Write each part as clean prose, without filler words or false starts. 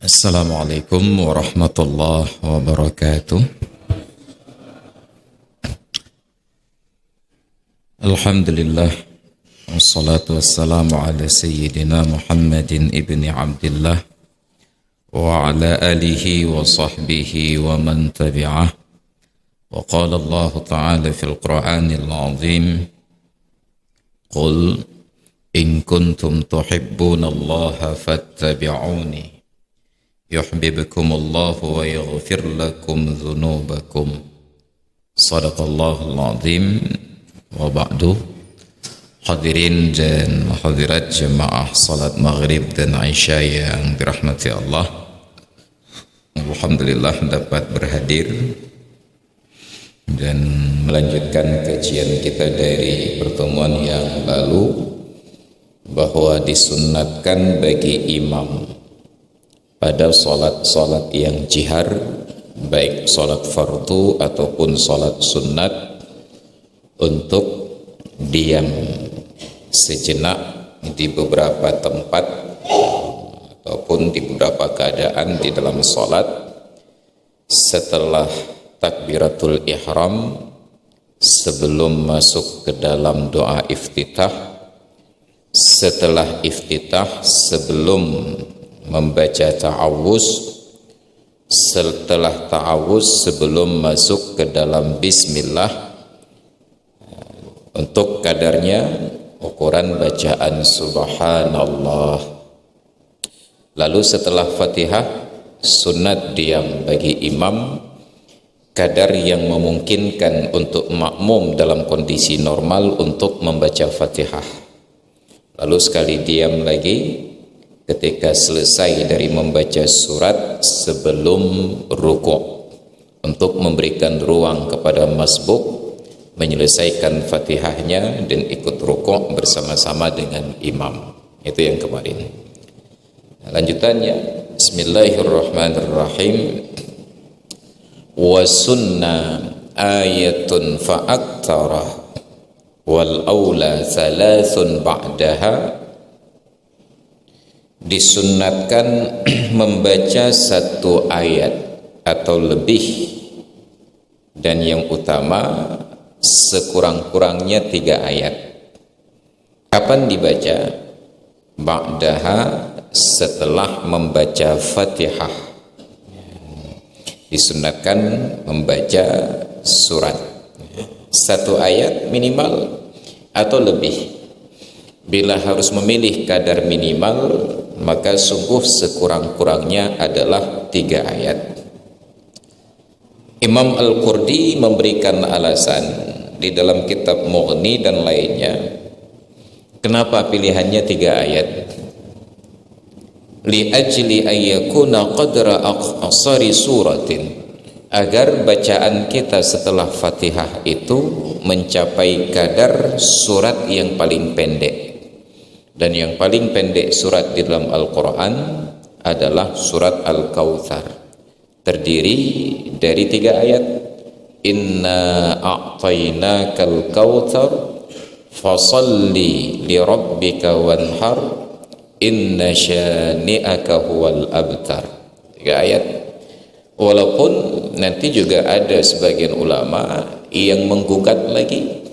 Assalamualaikum warahmatullahi wabarakatuh. Alhamdulillah, wassalatu wassalamu ala sayyidina Muhammadin ibni Abdillah wa ala alihi wa sahbihi wa man tabi'ah. Wa qala Allah ta'ala fil Qur'anil azim, qul in kuntum tuhibbuna Allah fattabi'uni yuhibbukumullahu wa yaghfir lakum dzunubakum. Shadaqallahul azim. Wa ba'du. Hadirin dan hadirat jemaah salat maghrib dan isya yang dirahmati Allah, alhamdulillah dapat berhadir dan melanjutkan kajian kita dari pertemuan yang lalu, bahwa disunnatkan bagi imam pada salat-salat yang jihar, baik salat fardu ataupun salat sunnat, untuk diam sejenak di beberapa tempat ataupun di beberapa keadaan di dalam salat setelah takbiratul ihram, sebelum masuk ke dalam doa iftitah, setelah iftitah sebelum membaca ta'awuz, setelah ta'awuz sebelum masuk ke dalam bismillah. Untuk kadarnya ukuran bacaan subhanallah. Lalu setelah Fatihah sunat diam bagi imam kadar yang memungkinkan untuk makmum dalam kondisi normal untuk membaca Fatihah. Lalu sekali diam lagi ketika selesai dari membaca surat sebelum rukuk, untuk memberikan ruang kepada masbuk menyelesaikan Fatihahnya dan ikut rukuk bersama-sama dengan imam. Itu yang kemarin. Lanjutannya, bismillahirrahmanirrahim. Wa sunna ayatun fa'aktara wal awla thalathun ba'daha. Disunnatkan membaca satu ayat atau lebih, dan yang utama sekurang-kurangnya 3 ayat. Kapan dibaca? Ba'daha, setelah membaca Fatihah. Disunatkan membaca surat 1 ayat minimal atau lebih. Bila harus memilih kadar minimal, maka sungguh sekurang-kurangnya adalah 3 ayat. Imam Al-Qurdi memberikan alasan di dalam kitab Mughni dan lainnya, kenapa pilihannya 3 ayat. Li ajli ayyakuna qadra aqsari suratin, agar bacaan kita setelah Fatihah itu mencapai kadar surat yang paling pendek. Dan yang paling pendek surat di dalam Al-Quran adalah surat Al-Kautsar, terdiri dari 3 ayat. Inna a'tainakal kautsar fasalli li rabbika wanhar inna syani'aka huwal abtar. 3 ayat. Walaupun nanti juga ada sebagian ulama yang menggugat lagi,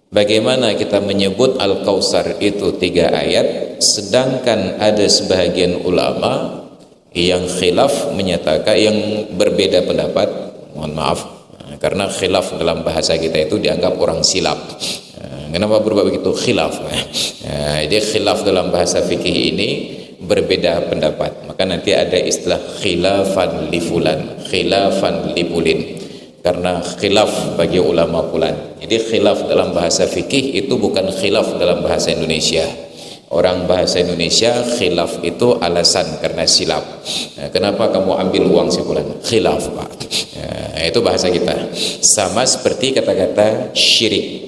bagaimana kita menyebut Al-Kautsar itu 3 ayat, sedangkan ada sebagian ulama yang khilaf menyatakan, yang berbeda pendapat, mohon maaf, karena khilaf dalam bahasa kita itu dianggap orang silap. Kenapa berbuat begitu? Khilaf. Jadi khilaf dalam bahasa fikih ini berbeda pendapat. Maka nanti ada istilah khilafan li fulan, khilafan li pulin, karena khilaf bagi ulama fulan. Jadi khilaf dalam bahasa fikih itu bukan khilaf dalam bahasa Indonesia. Orang bahasa Indonesia khilaf itu alasan karena silap. Kenapa kamu ambil uang si fulan? Khilaf, Pak. Itu bahasa kita. Sama seperti kata-kata syirik.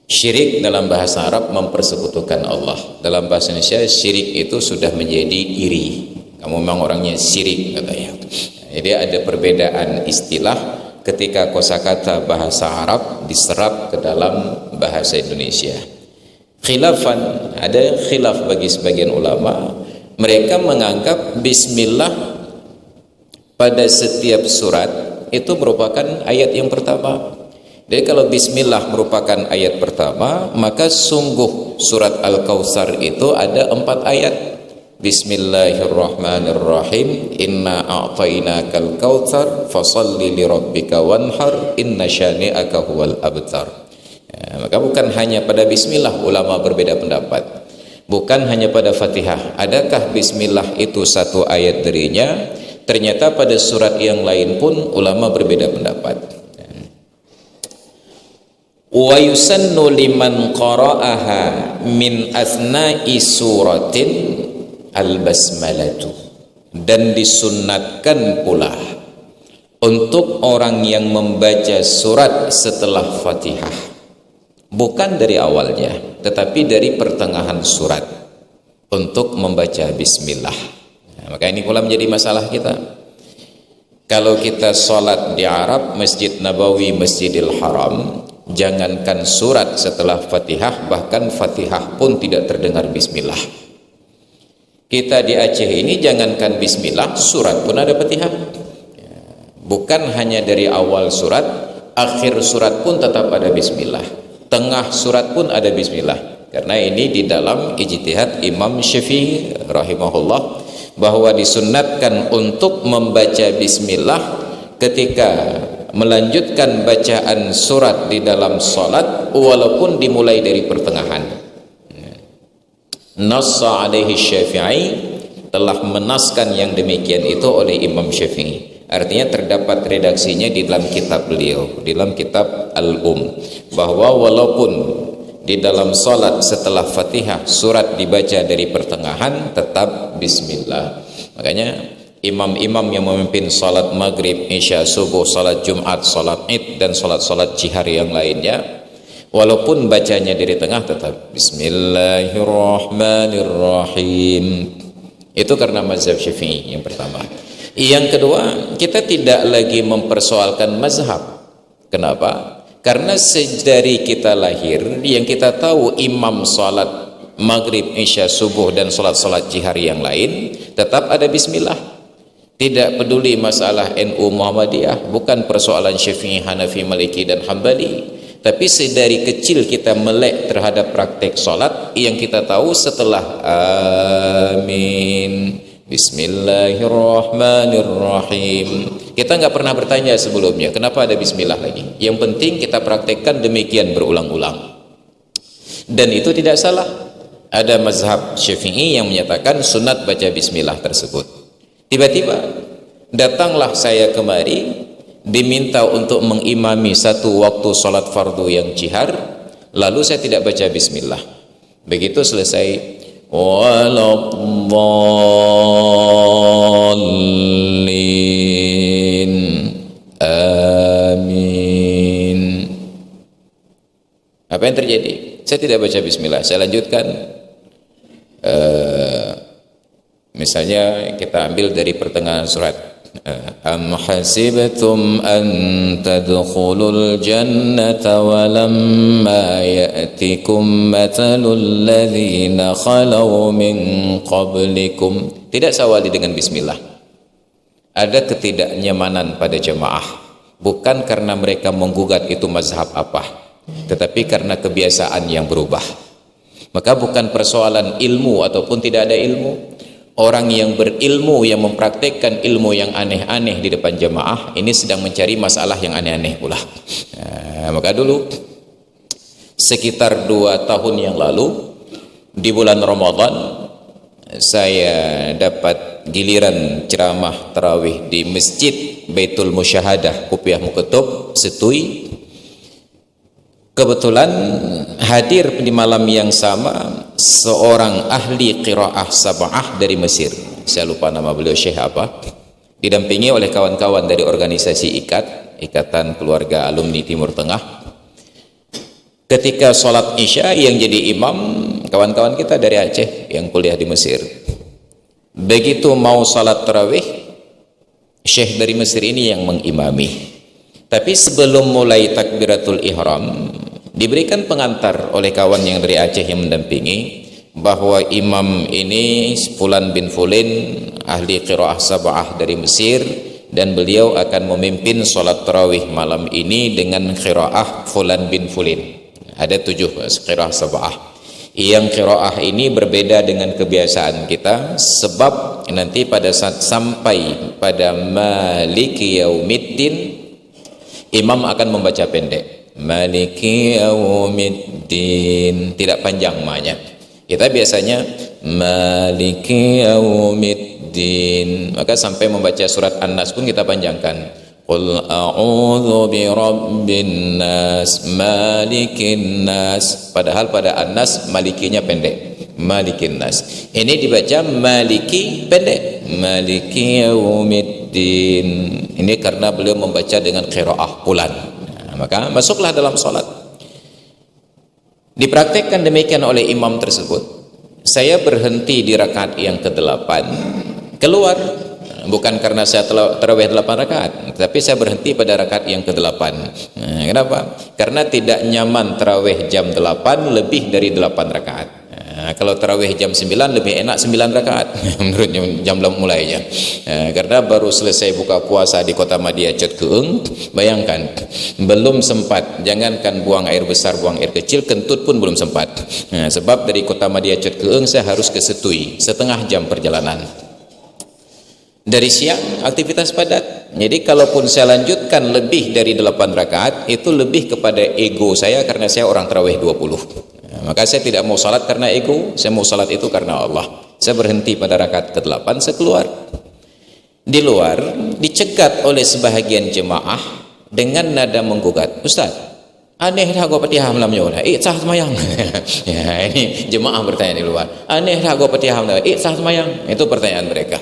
Syirik dalam bahasa Arab mempersekutukan Allah. Dalam bahasa Indonesia syirik itu sudah menjadi iri. Kamu memang orangnya syirik, katanya. Jadi ada perbedaan istilah ketika kosakata bahasa Arab diserap ke dalam bahasa Indonesia. Khilafan, ada khilaf bagi sebagian ulama mereka menganggap bismillah pada setiap surat itu merupakan ayat yang pertama. Jadi kalau bismillah merupakan ayat pertama, maka sungguh surat Al-Kautsar itu ada 4 ayat. Bismillahirrahmanirrahim. Inna a'tainakal kautsar fasholli lirabbika wanhar inna syani'aka huwal abtar. Ya, maka bukan hanya pada bismillah ulama berbeda pendapat. Bukan hanya pada Fatihah. Adakah bismillah itu satu ayat darinya? Ternyata pada surat yang lain pun ulama berbeda pendapat. Wa yusannu liman qara'aha min asna'i suratin al-basmalatu, dan disunnatkan pula untuk orang yang membaca surat setelah Fatihah, bukan dari awalnya tetapi dari pertengahan surat, untuk membaca bismillah. Nah, maka ini pula menjadi masalah kita. Kalau kita sholat di Arab, Masjid Nabawi, Masjidil Haram, jangankan surat setelah Fatihah, bahkan Fatihah pun tidak terdengar bismillah. Kita di Aceh ini jangankan bismillah, surat pun ada Fatihah. Bukan hanya dari awal surat, akhir surat pun tetap ada bismillah, tengah surat pun ada bismillah. Karena ini di dalam ijtihad Imam Syafi'i rahimahullah, bahwa disunnatkan untuk membaca bismillah ketika melanjutkan bacaan surat di dalam salat, walaupun dimulai dari pertengahan. Nassa alaihi Syafi'i, telah menaskan yang demikian itu oleh Imam Syafi'i. Artinya terdapat redaksinya di dalam kitab beliau, di dalam kitab Al-Um, bahwa walaupun di dalam salat setelah Fatihah surat dibaca dari pertengahan, tetap bismillah. Makanya imam-imam yang memimpin salat maghrib, isya, subuh, salat Jumat, salat Id, dan salat-salat jihar yang lainnya, walaupun bacanya dari tengah, tetap Bismillahirrahmanirrahim. Itu karena mazhab Syafi'i yang pertama. Yang kedua, kita tidak lagi mempersoalkan mazhab. Kenapa? Karena dari kita lahir, yang kita tahu imam salat maghrib, isya, subuh, dan salat-salat jihar yang lain, tetap ada bismillah. Tidak peduli masalah NU Muhammadiyah, bukan persoalan Syafi'i, Hanafi, Maliki, dan Hambali. Tapi sedari kecil kita melek terhadap praktek salat, yang kita tahu setelah amin, Bismillahirrahmanirrahim, kita nggak pernah bertanya sebelumnya kenapa ada bismillah lagi. Yang penting kita praktekkan demikian berulang-ulang, dan itu tidak salah. Ada mazhab Syafi'i yang menyatakan sunat baca bismillah tersebut. Tiba-tiba datanglah saya kemari, diminta untuk mengimami satu waktu salat fardu yang jihar, lalu saya tidak baca bismillah. Begitu selesai, waladdallin amin. Apa yang terjadi? Saya tidak baca bismillah, saya lanjutkan. Misalnya kita ambil dari pertengahan surat, am hasibtum an tadkhulul jannata wa lamma ya'tikum mathalul ladzina khalau min qablikum. Tidak sawali dengan bismillah. Ada ketidaknyamanan pada jemaah, bukan karena mereka menggugat itu mazhab apa, tetapi karena kebiasaan yang berubah. Maka bukan persoalan ilmu ataupun tidak ada ilmu. Orang yang berilmu, yang mempraktekkan ilmu yang aneh-aneh di depan jemaah, ini sedang mencari masalah yang aneh-aneh pula. Maka dulu sekitar 2 tahun yang lalu, di bulan Ramadan, saya dapat giliran ceramah tarawih di Masjid Baitul Musyahadah Kupiah Mukutub Setui. Kebetulan hadir di malam yang sama seorang ahli qiraah sab'ah dari Mesir. Saya lupa nama beliau, Syekh apa. Didampingi oleh kawan-kawan dari organisasi Ikatan Keluarga Alumni Timur Tengah. Ketika sholat Isya, yang jadi imam kawan-kawan kita dari Aceh yang kuliah di Mesir. Begitu mau sholat tarawih, Syekh dari Mesir ini yang mengimami. Tapi sebelum mulai takbiratul ihram, diberikan pengantar oleh kawan yang dari Aceh yang mendampingi, bahwa imam ini Fulan bin Fulin ahli qiraah sab'ah dari Mesir, dan beliau akan memimpin sholat tarawih malam ini dengan qiraah Fulan bin Fulin. Ada 7 qiraah sab'ah. Yang qiraah ini berbeda dengan kebiasaan kita, sebab nanti pada saat sampai pada Maliki Yaumiddin, imam akan membaca pendek, Maliki Yaumiddin, tidak panjang ma-nya. Kita biasanya Maliki Yaumiddin, maka sampai membaca surat An-Nas pun kita panjangkan, Qul a'udzu birabbin nas malikin nas, padahal pada An-Nas malikinya pendek, malikin nas. Ini dibaca maliki pendek, Maliki Yaumiddin. Ini karena beliau membaca dengan qiraah Fulan. Maka masuklah dalam salat. Dipraktikkan demikian oleh imam tersebut. Saya berhenti di rakaat yang ke-8, keluar, bukan karena saya tarawih 8 rakaat, tapi saya berhenti pada rakaat yang ke-8. Kenapa? Karena tidak nyaman tarawih jam 8 lebih dari 8 rakaat. Kalau tarawih jam 9 lebih enak 9 rakaat menurut jam mulainya. Karena baru selesai buka puasa di Kota Madia Cot Keung, bayangkan belum sempat, jangankan buang air besar, buang air kecil, kentut pun belum sempat. Sebab dari Kota Madia Cot Keung saya harus ke Setui, setengah jam perjalanan. Dari siang aktivitas padat. Jadi kalaupun saya lanjutkan lebih dari 8 rakaat, itu lebih kepada ego saya, karena saya orang tarawih 20. Maka saya tidak mau salat karena ego, saya mau salat itu karena Allah. Saya berhenti pada rakaat ke-8, saya keluar. Di luar dicegat oleh sebahagian jemaah dengan nada menggugat, Ustaz, aneh dah gua Fatihah malam ni, sah semayang. Ya, ini jemaah bertanya di luar, aneh dah gua Fatihah malam ni, sah semayang. Itu pertanyaan mereka.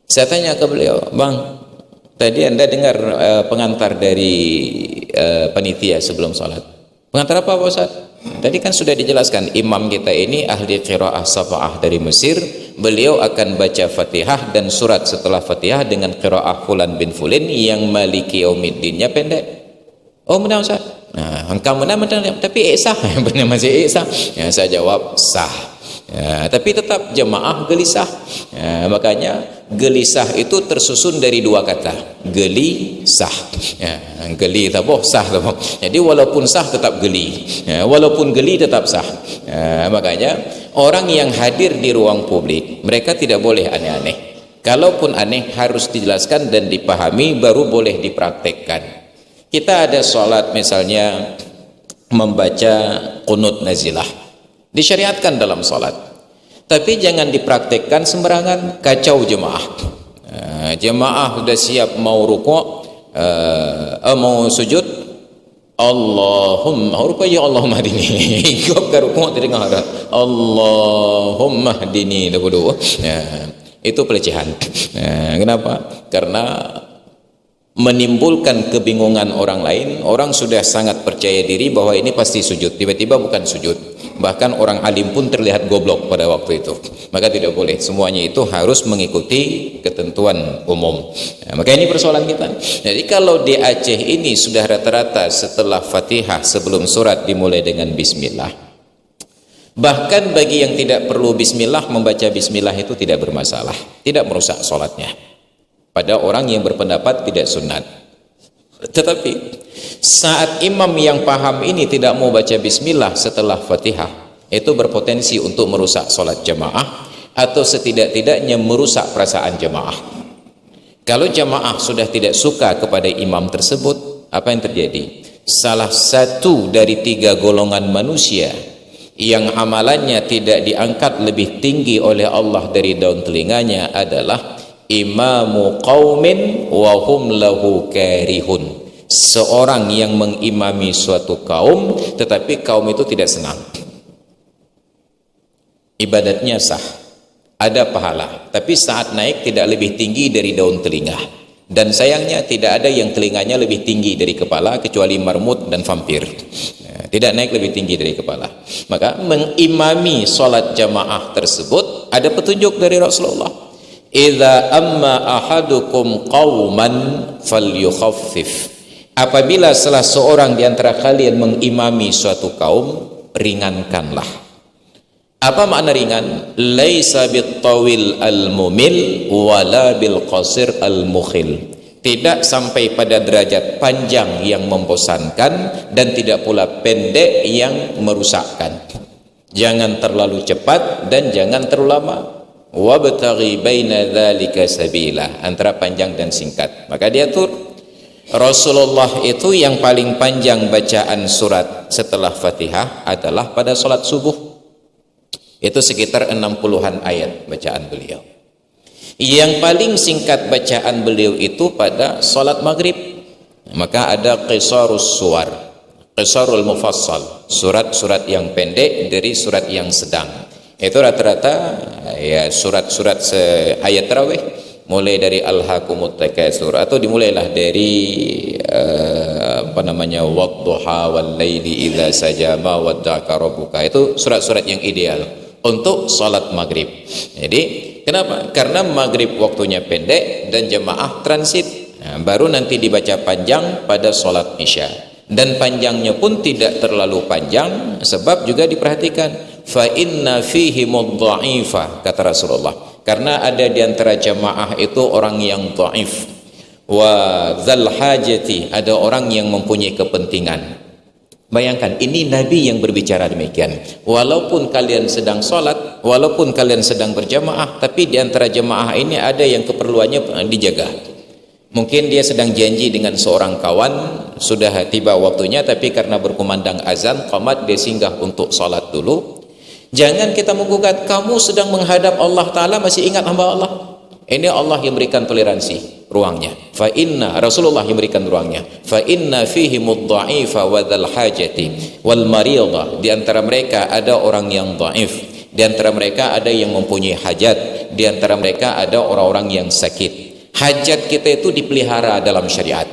Saya tanya ke beliau, Bang, tadi Anda dengar pengantar dari panitia sebelum salat. Pengantar apa Pak Ustaz? Tadi kan sudah dijelaskan, imam kita ini ahli qiraah sab'ah dari Mesir, beliau akan baca Fatihah dan surat setelah Fatihah dengan qiraah Fulan bin Fulin yang Maliki Yaumiddinnya pendek. Oh benar Ustaz? Nah, engkau benar, tapi sah. Benar masih sah. Ya, saya jawab sah. Ya, tapi tetap jemaah gelisah. Ya, makanya gelisah itu tersusun dari 2 kata, gelisah. Ya, geli taboh, sah taboh. Jadi walaupun sah tetap geli. Ya, walaupun geli tetap sah. Ya, makanya orang yang hadir di ruang publik, mereka tidak boleh aneh-aneh. Kalaupun aneh harus dijelaskan dan dipahami, baru boleh dipraktekkan. Kita ada sholat misalnya membaca qunut nazilah, disyariatkan dalam sholat, tapi jangan dipraktekkan sembarangan, kacau jemaah. Jemaah sudah siap mau rukuk, mau sujud, Allahumma rukuk ya Allahumma hdini. Ikut ke rukuk di tengah ada Allahumma hdini dulu. Itu pelecehan. Kenapa? Karena menimbulkan kebingungan orang lain. Orang sudah sangat percaya diri bahwa ini pasti sujud, tiba-tiba bukan sujud. Bahkan orang alim pun terlihat goblok pada waktu itu. Maka tidak boleh, semuanya itu harus mengikuti ketentuan umum. Maka ini persoalan kita. Jadi kalau di Aceh ini sudah rata-rata setelah Fatihah sebelum surat dimulai dengan bismillah. Bahkan bagi yang tidak perlu bismillah, membaca bismillah itu tidak bermasalah, tidak merusak sholatnya. Pada orang yang berpendapat tidak sunat. Tetapi saat imam yang paham ini tidak mau baca bismillah setelah Fatihah, itu berpotensi untuk merusak sholat jamaah, atau setidak-tidaknya merusak perasaan jamaah. Kalau jamaah sudah tidak suka kepada imam tersebut, apa yang terjadi? Salah satu dari 3 golongan manusia yang amalannya tidak diangkat lebih tinggi oleh Allah dari daun telinganya adalah imamu qaumin wa hum lahu karihun, seorang yang mengimami suatu kaum tetapi kaum itu tidak senang. Ibadatnya sah, ada pahala, tapi saat naik tidak lebih tinggi dari daun telinga. Dan sayangnya tidak ada yang telinganya lebih tinggi dari kepala kecuali marmut dan vampir. Tidak naik lebih tinggi dari kepala. Maka mengimami sholat jamaah tersebut ada petunjuk dari Rasulullah. Idza amma ahadukum qauman falyukhaffif. Apabila salah seorang di antara kalian mengimami suatu kaum, ringankanlah. Apa makna ringan? Laisa bittawil al-mumil wala bil qasir al-mukhil. Tidak sampai pada derajat panjang yang membosankan dan tidak pula pendek yang merusakkan. Jangan terlalu cepat dan jangan terlalu lama. Wabtaghi baina dzalika sabila, antara panjang dan singkat. Maka diatur Rasulullah itu yang paling panjang bacaan surat setelah Fatihah adalah pada salat subuh. Itu sekitar 60-an ayat bacaan beliau. Yang paling singkat bacaan beliau itu pada salat maghrib. Maka ada qisarus suwar, qisarul mufassal, surat-surat yang pendek dari surat yang sedang. Itu rata-rata ya surat-surat ayat tarawih, mulai dari alhaqumut takatsur, atau dimulailah dari wadduha wal laili idza saja ma wadda'aka rabbuka. Itu surat-surat yang ideal untuk salat maghrib. Jadi kenapa? Karena maghrib waktunya pendek dan jemaah transit. Nah, baru nanti dibaca panjang pada salat isya. Dan panjangnya pun tidak terlalu panjang, sebab juga diperhatikan fa inna fihi mudha'ifa, kata Rasulullah. Karena ada di antara jemaah itu orang yang dhaif, wa dzal hajati, ada orang yang mempunyai kepentingan. Bayangkan, ini Nabi yang berbicara demikian. Walaupun kalian sedang sholat, walaupun kalian sedang berjamaah, tapi di antara jamaah ini ada yang keperluannya dijaga. Mungkin dia sedang janji dengan seorang kawan, sudah tiba waktunya, tapi karena berkumandang azan, qamat, dia singgah untuk sholat dulu. Jangan kita menggugat, kamu sedang menghadap Allah Ta'ala, masih ingat hamba Allah. Ini Allah yang berikan toleransi ruangnya. Fa inna, Rasulullah yang berikan ruangnya. Fa inna fihi mudha'ifa wa dzal hajati wal mariyadha. Di antara mereka ada orang yang dhaif, di antara mereka ada yang mempunyai hajat, di antara mereka ada orang-orang yang sakit. Hajat kita itu dipelihara dalam syariat.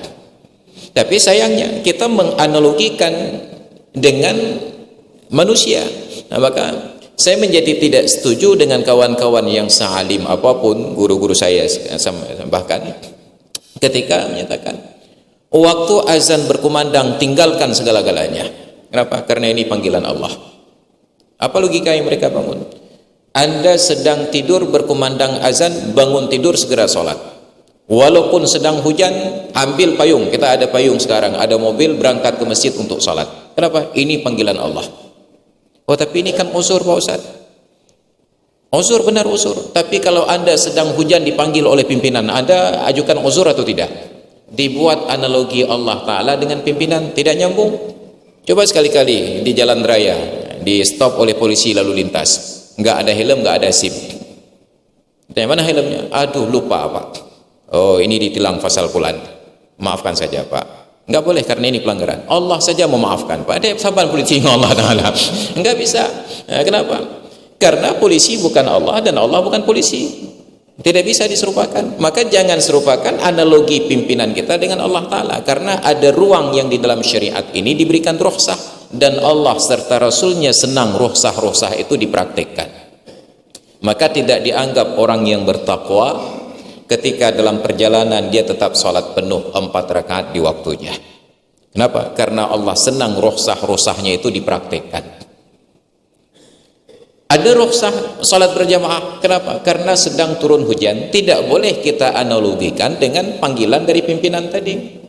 Tapi sayangnya kita menganalogikan dengan manusia. Nah, maka saya menjadi tidak setuju dengan kawan-kawan yang sealim apapun, guru-guru saya bahkan, ketika menyatakan waktu azan berkumandang tinggalkan segala-galanya. Kenapa? Karena ini panggilan Allah. Apa logika yang mereka bangun? Anda sedang tidur berkumandang azan, bangun tidur segera sholat. Walaupun sedang hujan, ambil payung. Kita ada payung sekarang, ada mobil, berangkat ke masjid untuk sholat. Kenapa? Ini panggilan Allah. Oh, tapi ini kan uzur Pak Ustaz. Uzur, benar uzur. Tapi kalau Anda sedang hujan dipanggil oleh pimpinan, Anda ajukan uzur atau tidak? Dibuat analogi Allah Ta'ala dengan pimpinan, tidak nyambung. Coba sekali-kali di jalan raya, di stop oleh polisi lalu lintas, nggak ada helm, nggak ada SIM. Dan mana helmnya? Aduh, lupa Pak. Oh, ini ditilang pasal fulan. Maafkan saja Pak. Enggak boleh, karena ini pelanggaran. Allah saja memaafkan Pak. Ada sahabat polisi Allah Ta'ala. Enggak bisa. Nah, kenapa? Karena polisi bukan Allah dan Allah bukan polisi. Tidak bisa diserupakan. Maka jangan serupakan analogi pimpinan kita dengan Allah Ta'ala. Karena ada ruang yang di dalam syariat ini diberikan rukhsah. Dan Allah serta Rasulnya senang rukhsah-rukhsah itu dipraktikkan. Maka tidak dianggap orang yang bertakwa ketika dalam perjalanan dia tetap sholat penuh 4 rakaat di waktunya. Kenapa? Karena Allah senang rukhsah-rukhsahnya itu dipraktikkan. Ada rukhsah sholat berjamaah. Kenapa? Karena sedang turun hujan. Tidak boleh kita analogikan dengan panggilan dari pimpinan tadi.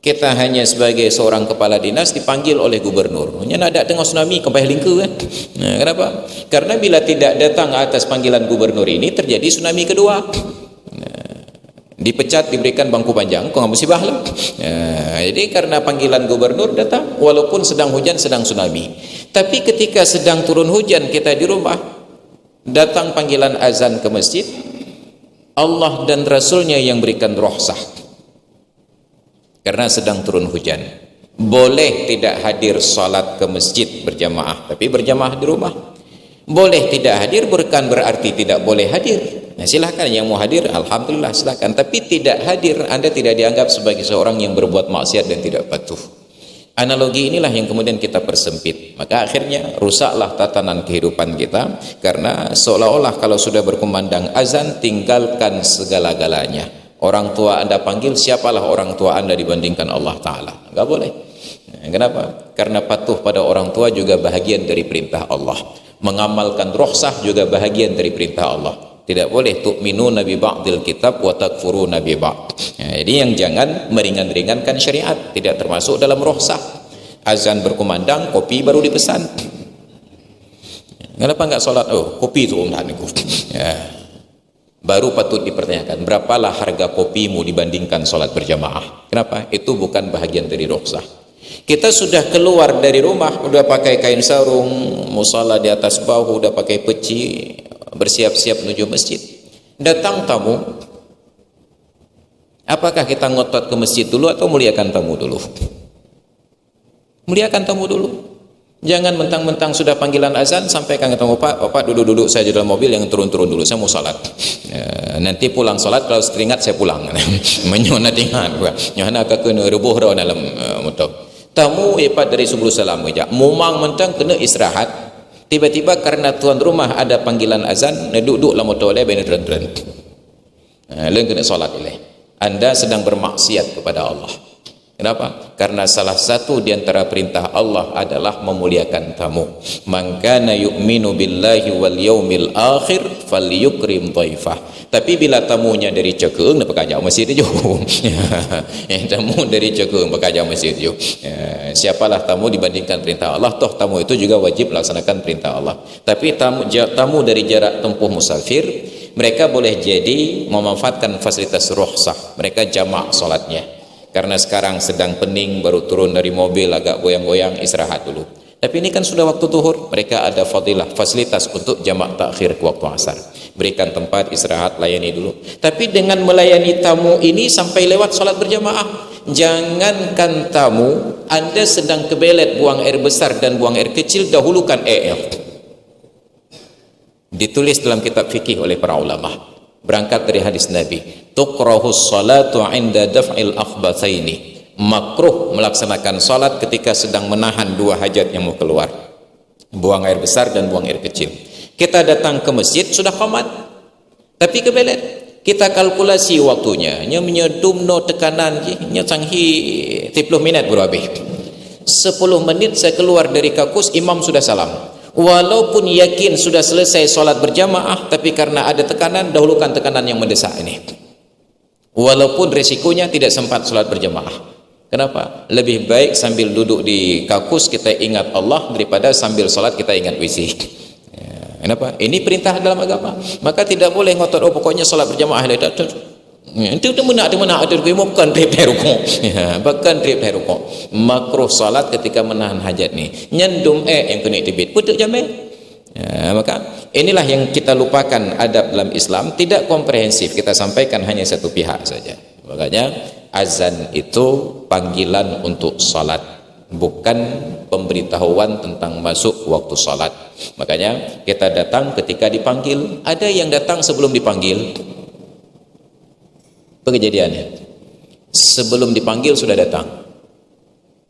Kita hanya sebagai seorang kepala dinas dipanggil oleh gubernur. Hanya ada tengah tsunami kembali lingku kan? Nah, kenapa? Karena bila tidak datang atas panggilan gubernur ini terjadi tsunami kedua. Dipecat, diberikan bangku panjang, kok nggak musibah lah. Jadi karena panggilan gubernur datang, walaupun sedang hujan, sedang tsunami. Tapi ketika sedang turun hujan, kita di rumah, datang panggilan azan ke masjid, Allah dan Rasulnya yang berikan rukhsah. Karena sedang turun hujan, boleh tidak hadir salat ke masjid berjamaah, tapi berjamaah di rumah. Boleh tidak hadir bukan berarti tidak boleh hadir. Nah, silahkan yang mau hadir, alhamdulillah silahkan. Tapi tidak hadir, Anda tidak dianggap sebagai seorang yang berbuat maksiat dan tidak patuh. Analogi inilah yang kemudian kita persempit. Maka akhirnya rusaklah tatanan kehidupan kita, karena seolah-olah kalau sudah berkumandang azan, tinggalkan segala-galanya. Orang tua Anda panggil, siapalah orang tua Anda dibandingkan Allah Ta'ala? Enggak boleh. Kenapa? Karena patuh pada orang tua juga bahagian dari perintah Allah. Mengamalkan rukhsah juga bahagian dari perintah Allah. Tidak boleh tu'minuna bi ba'dil kitab wa takfuruna bi ba'd. Jadi yang jangan meringan-ringankan syariat, tidak termasuk dalam rukhsah. Azan berkumandang, kopi baru dipesan. Kenapa enggak solat? Oh, kopi itu ya. Baru patut dipertanyakan, berapalah harga kopimu dibandingkan solat berjamaah? Kenapa? Itu bukan bahagian dari rukhsah. Kita sudah keluar dari rumah, udah pakai kain sarung, musala di atas bahu, udah pakai peci, bersiap-siap menuju masjid. Datang tamu, apakah kita ngotot ke masjid dulu atau muliakan tamu dulu? Muliakan tamu dulu. Jangan mentang-mentang sudah panggilan azan sampaikan ke tamu, Pak duduk-duduk saya di dalam mobil, yang turun-turun dulu, saya mau salat. Nanti pulang salat, kalau teringat saya pulang. Menyona tingat gua. Nyona ka kena rebuh ro dalam motor. Tamu hebat dari sebelum salam aja. Mumang mentang kena istirahat. Tiba-tiba karena tuan rumah ada panggilan azan, duduk dalam motor le ben tren-tren. Lain kena salat ile. Anda sedang bermaksiat kepada Allah. Kenapa? Karena salah satu di antara perintah Allah adalah memuliakan tamu. Man kana yu'minu billahi wal yaumil akhir falyukrim dhaifah. Tapi bila tamunya dari Cekeung, nak pakajak masjid tu. Tamu dari Cekeung pakajak masjid tu. Siapalah tamu dibandingkan perintah Allah? Toh tamu itu juga wajib melaksanakan perintah Allah. Tapi tamu dari jarak tempuh musafir, mereka boleh jadi memanfaatkan fasilitas rukhsah. Mereka jamak solatnya. Karena sekarang sedang pening, baru turun dari mobil, agak goyang-goyang, istirahat dulu. Tapi ini kan sudah waktu zuhur, mereka ada fadilah, fasilitas untuk jamak takhir ke waktu asar. Berikan tempat istirahat, layani dulu. Tapi dengan melayani tamu ini sampai lewat solat berjamaah. Jangankan tamu, Anda sedang kebelet buang air besar dan buang air kecil, dahulukan air. Ditulis dalam kitab fikih oleh para ulama. Berangkat dari hadis Nabi, tukrahus salatu inda daf'il akhbathaini. Makruh melaksanakan salat ketika sedang menahan dua hajat yang mau keluar, buang air besar dan buang air kecil. Kita datang ke masjid sudah qamat, tapi kebelet. Kita kalkulasi waktunya, nya menyedum no tekanan nya sanghi 30 minit baru habis. 10 menit saya keluar dari kakus, imam sudah salam. Walaupun yakin sudah selesai solat berjamaah, tapi karena ada tekanan, dahulukan tekanan yang mendesak ini. Walaupun resikonya tidak sempat solat berjamaah. Kenapa? Lebih baik sambil duduk di kakus kita ingat Allah daripada sambil solat kita ingat WC. Kenapa? Ini perintah dalam agama. Maka tidak boleh ngotot, oh pokoknya solat berjamaah. Itu mana ada bukan trip dari rukuk. Bahkan trip dari rukuk. Makruh salat ketika menahan hajat ni. Nyendum yang kena tibit. Putuk jamai. Maka inilah yang kita lupakan adab dalam Islam, tidak komprehensif. Kita sampaikan hanya satu pihak saja. Makanya azan itu panggilan untuk salat, bukan pemberitahuan tentang masuk waktu salat. Makanya kita datang ketika dipanggil. Ada yang datang sebelum dipanggil. Kejadiannya sebelum dipanggil sudah datang.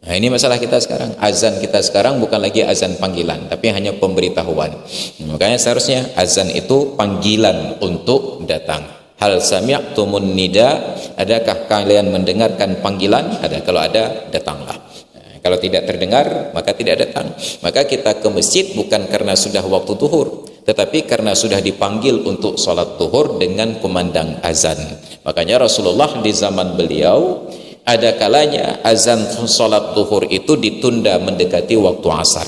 Nah, ini masalah kita sekarang. Azan kita sekarang bukan lagi azan panggilan, tapi hanya pemberitahuan. Makanya seharusnya azan itu panggilan untuk datang. Hal sami'tumun nida, adakah kalian mendengarkan panggilan? Ada. Kalau ada, datanglah. Kalau tidak terdengar, maka tidak datang. Maka kita ke masjid bukan karena sudah waktu zuhur, tetapi karena sudah dipanggil untuk salat zuhur dengan kumandang azan. Makanya Rasulullah di zaman beliau, ada kalanya azan salat zuhur itu ditunda mendekati waktu asar.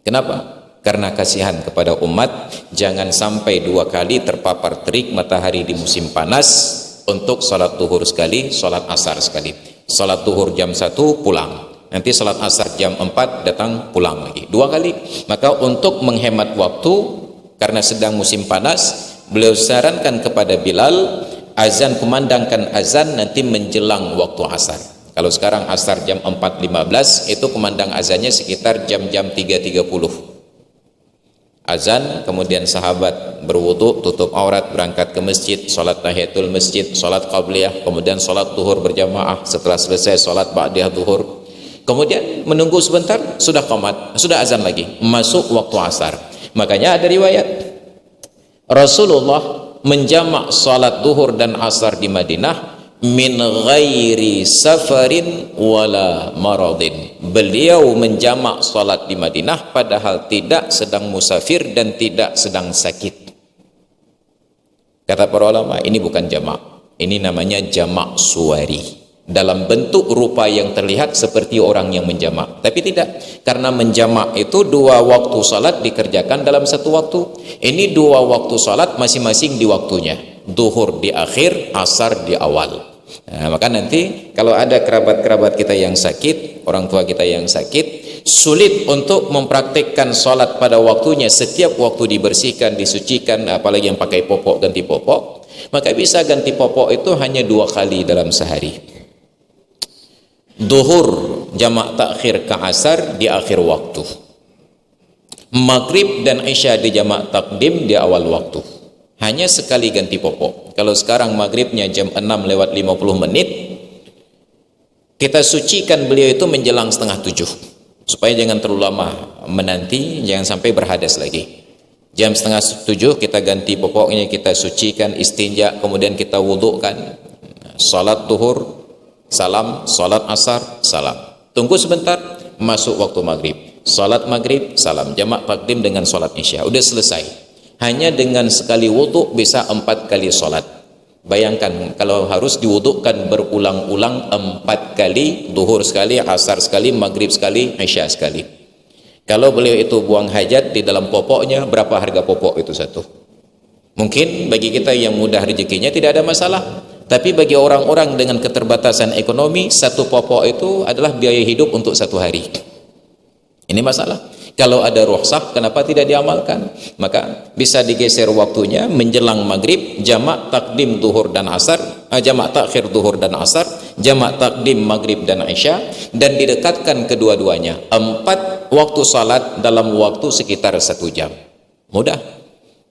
Kenapa? Karena kasihan kepada umat, jangan sampai dua kali terpapar terik matahari di musim panas untuk salat zuhur sekali, salat asar sekali. Salat zuhur jam 1 pulang, nanti salat asar jam 4 datang pulang lagi, dua kali. Maka untuk menghemat waktu, karena sedang musim panas, beliau sarankan kepada Bilal, azan, kumandangkan azan nanti menjelang waktu asar. Kalau sekarang asar jam 4.15, itu kumandang azannya sekitar jam-jam 3.30. Azan, kemudian sahabat berwudu, tutup aurat, berangkat ke masjid, salat tahiyatul masjid, salat qabliyah, kemudian salat zuhur berjamaah. Setelah selesai salat ba'diyah zuhur, kemudian menunggu sebentar, sudah qamat, sudah azan lagi, masuk waktu asar. Makanya ada riwayat Rasulullah menjamak salat zuhur dan asar di Madinah min ghairi safarin wala maradin. Beliau menjamak salat di Madinah padahal tidak sedang musafir dan tidak sedang sakit. Kata para ulama, ini bukan jamak, ini namanya jamak suwari, dalam bentuk rupa yang terlihat seperti orang yang menjamak, tapi tidak, karena menjamak itu dua waktu salat dikerjakan dalam satu waktu. Ini dua waktu salat masing-masing di waktunya, duhur di akhir, asar di awal. Nah, maka nanti kalau ada kerabat-kerabat kita yang sakit, orang tua kita yang sakit, sulit untuk mempraktikkan sholat pada waktunya, setiap waktu dibersihkan, disucikan, apalagi yang pakai popok, ganti popok, maka bisa ganti popok itu hanya 2 kali dalam sehari. Duhur jamak takhir ke asar di akhir waktu, maghrib dan isya di jamak takdim di awal waktu, hanya sekali ganti popok. Kalau sekarang maghribnya jam 6:50, kita sucikan beliau itu menjelang 6:30, supaya jangan terlalu lama menanti, jangan sampai berhadas lagi. Jam 6:30 kita ganti popoknya, kita sucikan, istinja, kemudian kita wudhukan, salat duhur, salam, salat asar, salam, tunggu sebentar, masuk waktu maghrib, salat maghrib, salam, jamak takdim dengan salat isya, udah selesai. Hanya dengan sekali wudhu bisa 4 kali salat. Bayangkan kalau harus diwudhukan berulang-ulang 4 kali, duhur sekali, asar sekali, maghrib sekali, isya sekali. Kalau beliau itu buang hajat di dalam popoknya, berapa harga popok itu satu? Mungkin bagi kita yang mudah rezekinya tidak ada masalah, tapi bagi orang-orang dengan keterbatasan ekonomi, satu popok itu adalah biaya hidup untuk 1 hari. Ini masalah. Kalau ada rukhsah, kenapa tidak diamalkan? Maka bisa digeser waktunya menjelang maghrib, jamak takdim duhur dan asar, jamak takhir duhur dan asar, jamak takdim maghrib dan isya, dan didekatkan kedua-duanya, 4 waktu salat dalam waktu sekitar 1 jam. Mudah.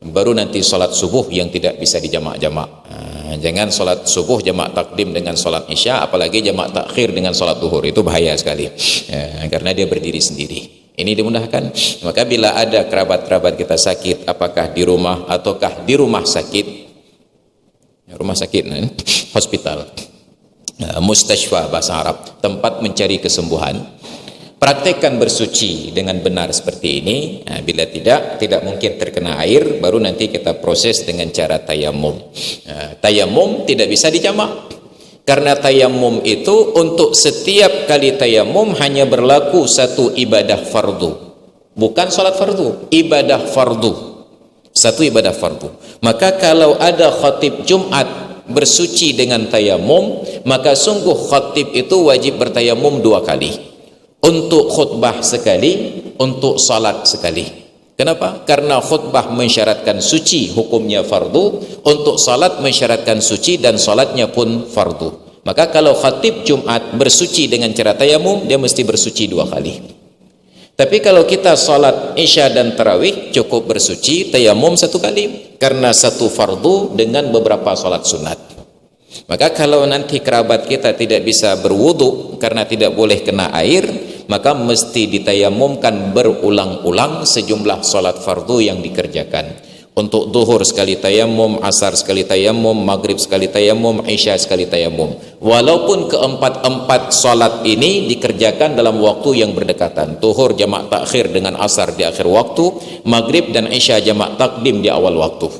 Baru nanti salat subuh yang tidak bisa dijamak-jamak. Jangan salat subuh jamak takdim dengan salat isya, apalagi jamak takhir dengan salat duhur, itu bahaya sekali, karena dia berdiri sendiri. Ini dimudahkan. Maka bila ada kerabat-kerabat kita sakit, apakah di rumah ataukah di rumah sakit, hospital, mustashfa bahasa Arab, tempat mencari kesembuhan, praktekkan bersuci dengan benar seperti ini. Bila tidak mungkin terkena air, baru nanti kita proses dengan cara tayamum. Tayamum tidak bisa dijamak, karena tayamum itu untuk setiap kali tayamum hanya berlaku satu ibadah fardu, bukan salat fardu, ibadah fardu, satu ibadah fardu. Maka kalau ada khatib Jumat bersuci dengan tayamum, maka sungguh khatib itu wajib bertayamum 2 kali, untuk khutbah sekali, untuk salat sekali. Kenapa? Karena khutbah mensyaratkan suci, hukumnya fardu, untuk salat mensyaratkan suci dan salatnya pun fardu. Maka kalau khatib Jumat bersuci dengan cara tayamum, dia mesti bersuci 2 kali. Tapi kalau kita salat isya dan tarawih, cukup bersuci tayamum 1 kali, karena satu fardu dengan beberapa salat sunat. Maka kalau nanti kerabat kita tidak bisa berwudu karena tidak boleh kena air, maka mesti ditayamumkan berulang-ulang sejumlah salat fardu yang dikerjakan. Untuk duhur sekali tayamum, asar sekali tayamum, maghrib sekali tayamum, isya sekali tayamum. Walaupun keempat-empat salat ini dikerjakan dalam waktu yang berdekatan. Duhur jamak takhir dengan asar di akhir waktu, maghrib dan isya jamak takdim di awal waktu.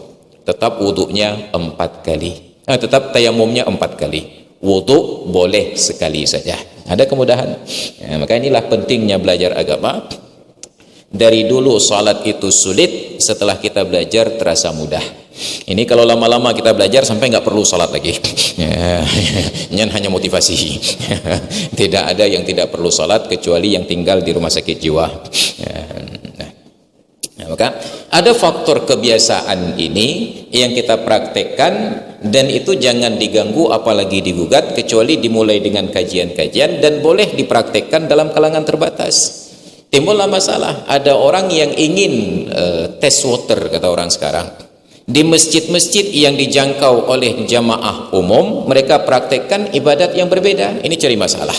Tetap wudunya 4 kali. Tetap tayamumnya 4 kali. Wudu boleh sekali saja. Ada kemudahan. Maka inilah pentingnya belajar agama. Dari dulu salat itu sulit, setelah kita belajar terasa mudah. Ini kalau lama-lama kita belajar sampai nggak perlu salat lagi. Ini hanya motivasi. Tidak ada yang tidak perlu salat kecuali yang tinggal di rumah sakit jiwa. Maka ada faktor kebiasaan ini yang kita praktekkan, dan itu jangan diganggu apalagi digugat, kecuali dimulai dengan kajian-kajian, dan boleh dipraktekkan dalam kalangan terbatas. Timbullah masalah, ada orang yang ingin test water, kata orang sekarang, di masjid-masjid yang dijangkau oleh jamaah umum, mereka praktekkan ibadat yang berbeda. Ini cari masalah.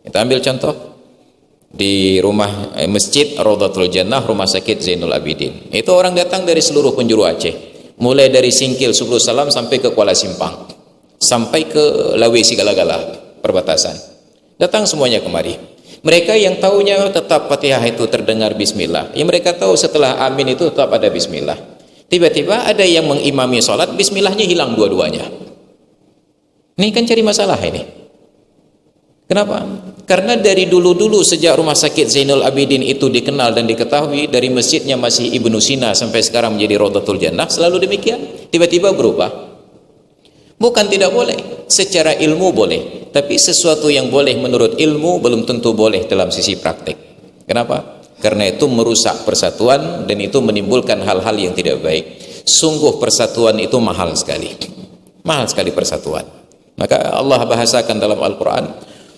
Kita ambil contoh di rumah masjid Raudhatul Jannah, rumah sakit Zainul Abidin. Itu orang datang dari seluruh penjuru Aceh, mulai dari Singkil Subul Salam sampai ke Kuala Simpang. sampai ke Lawe Sigala-gala perbatasan. Datang semuanya kemari. Mereka yang taunya tetap Fatihah itu terdengar bismillah. Yang mereka tahu setelah amin itu tetap ada bismillah. Tiba-tiba ada yang mengimami sholat, bismillahnya hilang dua-duanya. Ini kan cari masalah ini. Kenapa? Karena dari dulu-dulu sejak rumah sakit Zainul Abidin itu dikenal dan diketahui, dari masjidnya masih Ibnu Sina sampai sekarang menjadi Rodatul Jannah, selalu demikian. Tiba-tiba berubah. Bukan tidak boleh, secara ilmu boleh, tapi sesuatu yang boleh menurut ilmu belum tentu boleh dalam sisi praktek. Kenapa? Karena itu merusak persatuan dan itu menimbulkan hal-hal yang tidak baik. Sungguh persatuan itu mahal sekali. Mahal sekali persatuan. Maka Allah bahasakan dalam Al-Quran,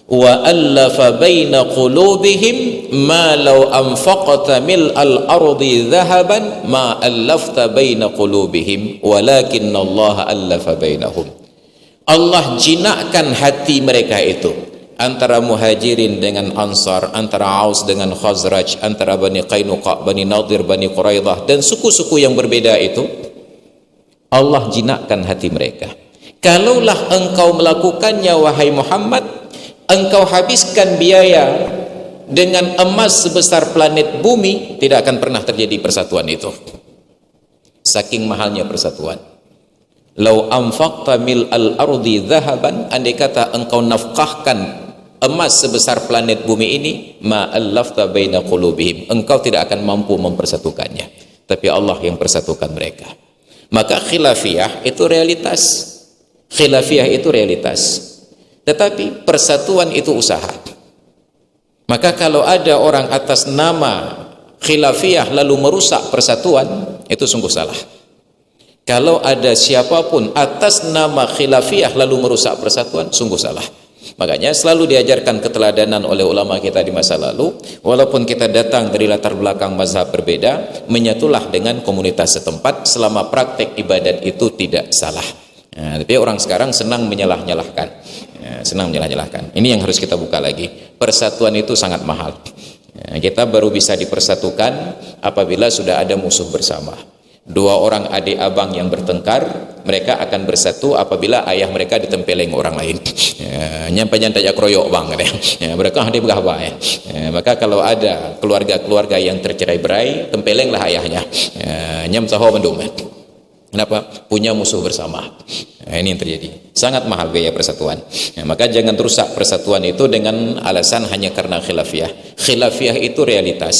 wa allafa baina qulubihim ma law anfaqta mil'al ardi dhahaban ma allafta baina qulubihim walakinna Allah allafa bainahum. Allah jinakkan hati mereka itu, antara Muhajirin dengan Ansar, antara Aus dengan Khazraj, antara Bani Qainuqa, Bani Nadir, Bani Quraidah dan suku-suku yang berbeda itu, Allah jinakkan hati mereka. Kalaulah engkau melakukannya wahai Muhammad, engkau habiskan biaya dengan emas sebesar planet bumi, tidak akan pernah terjadi persatuan itu. Saking mahalnya persatuan. Lau anfaqta mil'al ardi dhahaban, andai kata engkau nafkahkan emas sebesar planet bumi ini, ma allafta baina qulubihim, engkau tidak akan mampu mempersatukannya. Tapi Allah yang persatukan mereka. Maka khilafiyah itu realitas. Khilafiyah itu realitas. Tetapi persatuan itu usaha. Maka kalau ada orang atas nama khilafiyah lalu merusak persatuan, itu sungguh salah. Kalau ada siapapun atas nama khilafiyah lalu merusak persatuan, sungguh salah. Makanya selalu diajarkan keteladanan oleh ulama kita di masa lalu, walaupun kita datang dari latar belakang mazhab berbeda, menyatulah dengan komunitas setempat selama praktek ibadat itu tidak salah. Nah, tapi orang sekarang senang menyalah-nyalahkan. Senang menyalah-nyalahkan. Ini yang harus kita buka lagi. Persatuan itu sangat mahal. Kita baru bisa dipersatukan apabila sudah ada musuh bersama. Dua orang adik abang yang bertengkar, mereka akan bersatu apabila ayah mereka ditempeleng orang lain. Nyampe-nyampe ya kroyok bang, mereka hadir berapa ya. Maka kalau ada keluarga-keluarga yang tercerai-berai, tempelenglah ayahnya. Nyam tahu mendung. Kenapa? Punya musuh bersama. Ini yang terjadi. Sangat mahal biaya persatuan. Maka jangan rusak persatuan itu dengan alasan hanya karena khilafiyah. Khilafiyah itu realitas.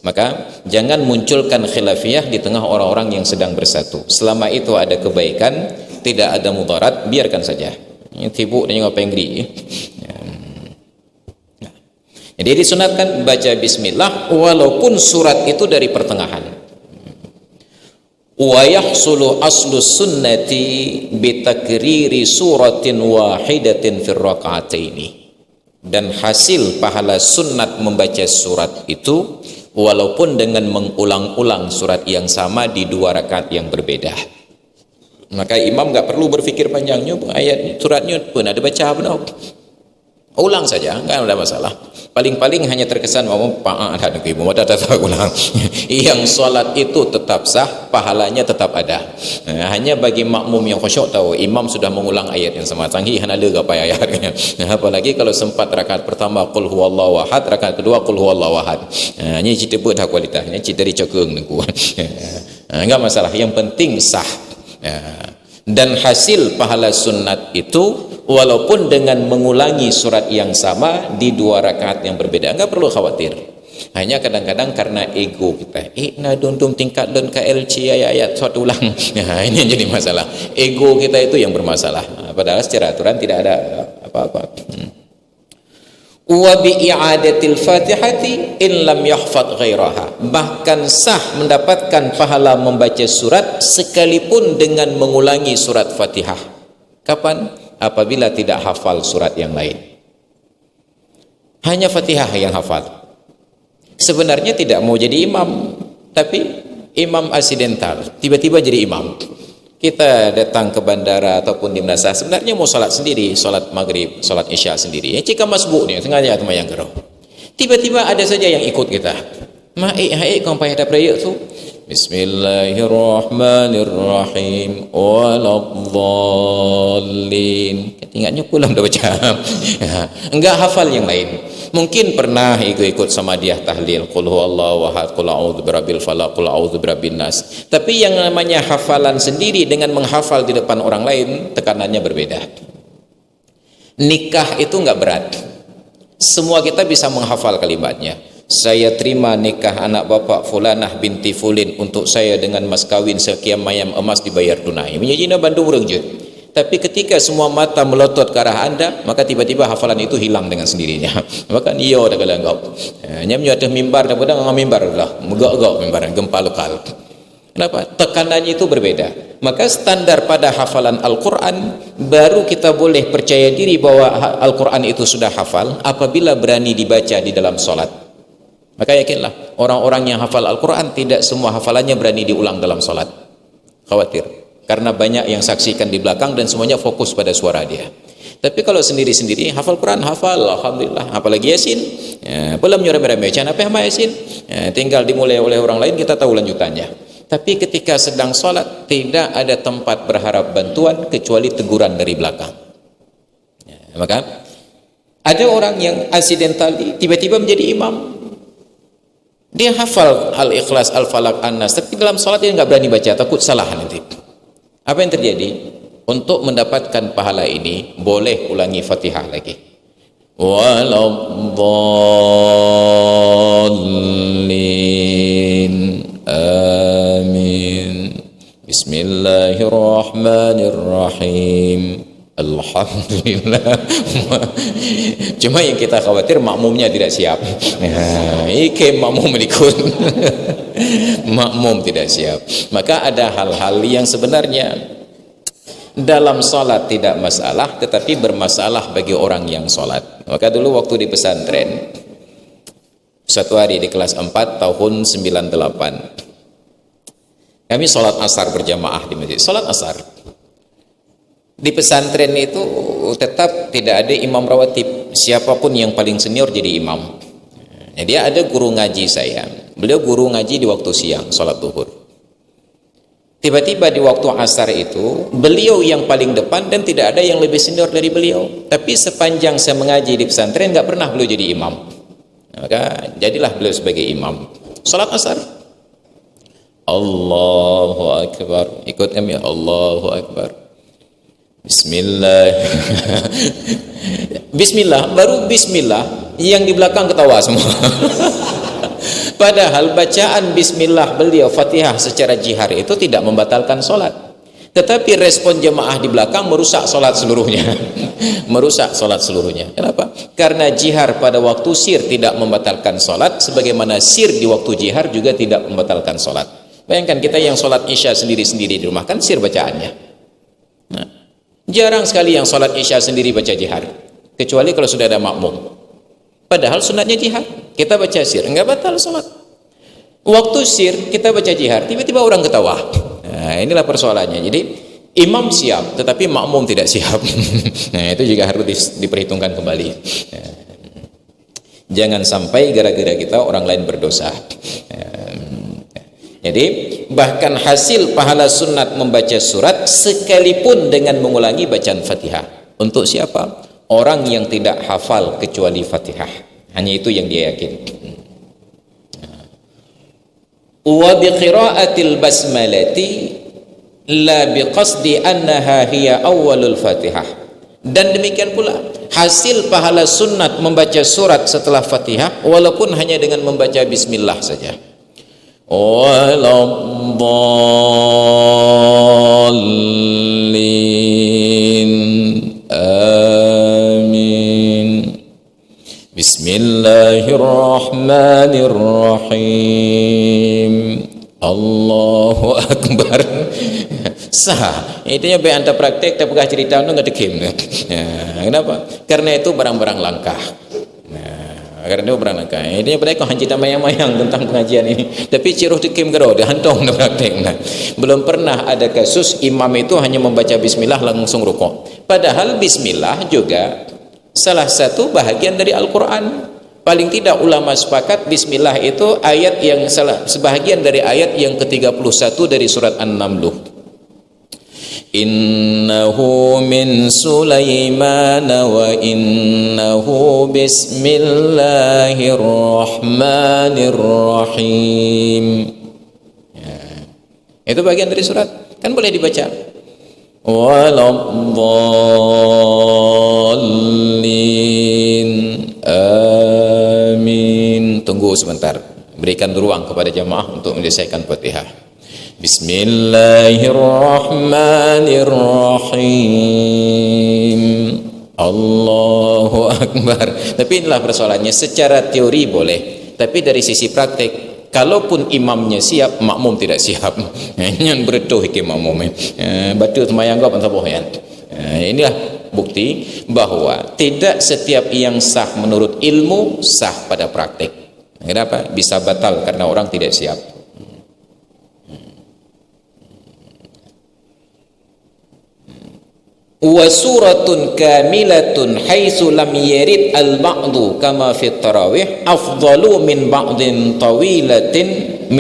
Maka jangan munculkan khilafiyah di tengah orang-orang yang sedang bersatu. Selama itu ada kebaikan, tidak ada mudarat, biarkan saja. Tibu dan apa yang geri. Jadi disunatkan baca bismillah walaupun surat itu dari pertengahan. Wa yahsulu aslu sunnati bitakriri suratin wahidatin fir raka'ataini. Dan hasil pahala sunat membaca surat itu walaupun dengan mengulang-ulang surat yang sama di dua rakaat yang berbeda. Maka imam enggak perlu berfikir panjangnya, ayat suratnya pun ada baca benar. Ulang saja, enggak ada masalah. Paling-paling hanya terkesan yang salat itu tetap sah, pahalanya tetap ada. Hanya bagi makmum yang khusyuk tahu imam sudah mengulang ayat yang sama, canggih hana lega apa ayatnya. Apalagi kalau sempat rakaat pertama qul huwallahu ahad, rakaat kedua qul huwallahu ahad. Ini cerita buat kualitasnya, cerita dari cokeng niku. Enggak masalah, yang penting sah. Dan hasil pahala sunat itu walaupun dengan mengulangi surat yang sama di dua rakaat yang berbeda, enggak perlu khawatir. Hanya kadang-kadang karena ego kita, na dundum tingkat don KLC ayat suatu ulang. Nah, ini yang jadi masalah. Ego kita itu yang bermasalah. Padahal secara aturan tidak ada apa-apa. Wa bi i'adatil fatihati in lam yahfad ghairaha. Bahkan sah mendapatkan pahala membaca surat sekalipun dengan mengulangi surat Fatihah. Kapan? Apabila tidak hafal surat yang lain. Hanya Fatihah yang hafal. Sebenarnya tidak mau jadi imam, tapi imam aksidental, tiba-tiba jadi imam. Kita datang ke bandara ataupun di Menasah, sebenarnya mau salat sendiri, salat maghrib, salat isya sendiri. Jika masbuk nih, sengaja teman yang keroh. Tiba-tiba ada saja yang ikut kita. Hai kau payah ada prayer tu. Bismillahirrahmanirrahim waladdallin. Ingatnya pulang dah baca. Enggak hafal yang lain. Mungkin pernah ikut sama dia tahlil qul huwallahu ahad, qul a'udzu birabbil falaq, qul a'udzu birabbin nas. Tapi yang namanya hafalan sendiri dengan menghafal di depan orang lain tekanannya berbeda. Nikah itu enggak berat. Semua kita bisa menghafal kalimatnya. Saya terima nikah anak bapak fulanah binti fulin untuk saya dengan mas kawin sekian mayam emas dibayar tunai. Menjadi Bandung rengjut. Tapi ketika semua mata melotot ke arah anda, maka tiba-tiba hafalan itu hilang dengan sendirinya. Maka iyo dah kalau engkau. Nyamnya ada mimbar, dah pedang dengan mimbar lah. Megak-gak mimbar, gempa lokal. Kenapa? Tekanannya itu berbeda. Maka standar pada hafalan Al-Quran, baru kita boleh percaya diri bahwa Al-Quran itu sudah hafal apabila berani dibaca di dalam solat. Maka yakinlah, orang-orang yang hafal Al-Quran tidak semua hafalannya berani diulang dalam solat. Khawatir. Karena banyak yang saksikan di belakang dan semuanya fokus pada suara dia. Tapi kalau sendiri-sendiri, hafal Quran, hafal, Alhamdulillah. Apalagi Yasin. Belum nyuruh-nyuruh apa yang Yasin. Tinggal dimulai oleh orang lain, kita tahu lanjutannya. Tapi ketika sedang solat, tidak ada tempat berharap bantuan kecuali teguran dari belakang. Maka, ada orang yang accidentally tiba-tiba menjadi imam. Dia hafal Al-Ikhlas, Al-Falaq, An-Nas, tapi dalam salat dia enggak berani baca, takut salah nanti. Apa yang terjadi? Untuk mendapatkan pahala ini, boleh ulangi Fatihah lagi. Waladdallin. Amin. Bismillahirrahmanirrahim. Alhamdulillah. Cuma yang kita khawatir makmumnya tidak siap. Iki makmum ikut. Makmum tidak siap. Maka ada hal-hal yang sebenarnya dalam salat tidak masalah, tetapi bermasalah bagi orang yang salat. Maka dulu waktu di pesantren, satu hari di kelas 4 tahun 98, kami salat asar berjamaah di masjid. Salat asar di pesantren itu tetap tidak ada imam rawatib, siapapun yang paling senior jadi imam. Jadi ada guru ngaji saya, beliau guru ngaji di waktu siang, sholat zuhur. Tiba-tiba di waktu asar itu, beliau yang paling depan dan tidak ada yang lebih senior dari beliau. Tapi sepanjang saya mengaji di pesantren, nggak pernah beliau jadi imam. Maka jadilah beliau sebagai imam. Sholat asar. Allahu Akbar. Ikut kami, Allahu Akbar. Bismillah. Bismillah, baru bismillah, yang di belakang ketawa semua. Padahal bacaan bismillah beliau Fatihah secara jihar itu tidak membatalkan solat, tetapi respon jemaah di belakang merusak solat seluruhnya. Merusak solat seluruhnya. Kenapa? Karena jihar pada waktu sir tidak membatalkan solat, sebagaimana sir di waktu jihar juga tidak membatalkan solat. Bayangkan kita yang solat isya sendiri-sendiri di rumah, kan sir bacaannya. Nah, jarang sekali yang sholat isya sendiri baca jihar, kecuali kalau sudah ada makmum. Padahal sunatnya jihar, kita baca sir, enggak batal sholat. Waktu sir kita baca jihar, tiba-tiba orang ketawa. Nah, inilah persoalannya. Jadi imam siap, tetapi makmum tidak siap. Nah, itu juga harus diperhitungkan kembali. Nah, jangan sampai gara-gara kita orang lain berdosa. Jadi bahkan hasil pahala sunat membaca surat sekalipun dengan mengulangi bacaan Fatihah. Untuk siapa? Orang yang tidak hafal kecuali Fatihah. Hanya itu yang dia yakin. Wa biqiraatil basmalati la biqasdi annaha hiya awwalul Fatihah. Dan demikian pula hasil pahala sunat membaca surat setelah Fatihah walaupun hanya dengan membaca bismillah saja. Waladdallin. Amin. Bismillahirrahmanirrahim. Allahu Akbar. Sah. Itunya baik anda praktek tapi pegah cerita itu nggak dekim. Kenapa? Karena itu barang-barang langkah. Karena dia berangkat. Ini mereka hanya mayang-mayang tentang pengajian ini. Tapi ciruh dikim kero, dia hantong dia praktek. Nah, belum pernah ada kasus imam itu hanya membaca bismillah langsung rukuk. Padahal bismillah juga salah satu bahagian dari Al-Quran. Paling tidak ulama sepakat bismillah itu ayat yang salah, sebahagian dari ayat yang ke-31 dari surat An-Naml. Innahu min Sulaiman wa innahu bismillahirrahmanirrahim. Ya. Itu bagian dari surat, kan boleh dibaca. Waladdallin. Amin. Tunggu sebentar, berikan ruang kepada jamaah untuk menyelesaikan Fatihah. Bismillahirrahmanirrahim. Allahu Akbar. Tapi inilah persoalannya, secara teori boleh, tapi dari sisi praktek, kalaupun imamnya siap, makmum tidak siap. Yang berdoh ke makmum. Batu semayang kau apa bohyan. Inilah bukti bahwa tidak setiap yang sah menurut ilmu sah pada praktek. Kenapa? Bisa batal karena orang tidak siap. Wa suratun kamilatun haitsu lam yarid al-ba'du kama fi tarawih afdalu min ba'din tawilatin